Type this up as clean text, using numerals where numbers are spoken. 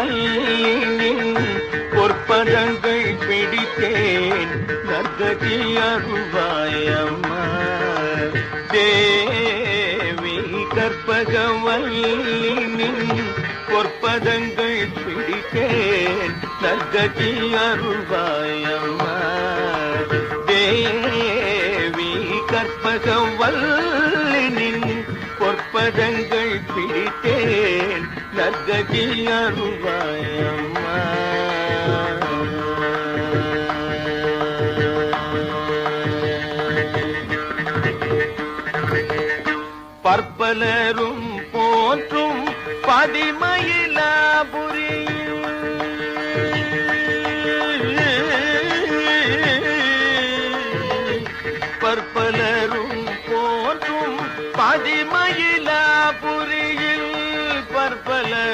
கற்பகவல்லினின் பொற்பதங்கள் பிடித்தேன் நற்கதி அருள்வாயம்மா தேவி. கற்பகவல்லினின் பொற்பதங்கள் பிடித்தேன் நற்கதி அருள்வாயம்மா தேவி. கற்பகவல்லினின் பொற்பதங்கள் பிடித்தேன் நற்கதி அருள்வாயம்மா. பற்பலரும் போற்றும் பதிமயிலாபுரியில் பற்பலரும் போற்றும் பதிமயிலாபுரியில் பற்பலரும்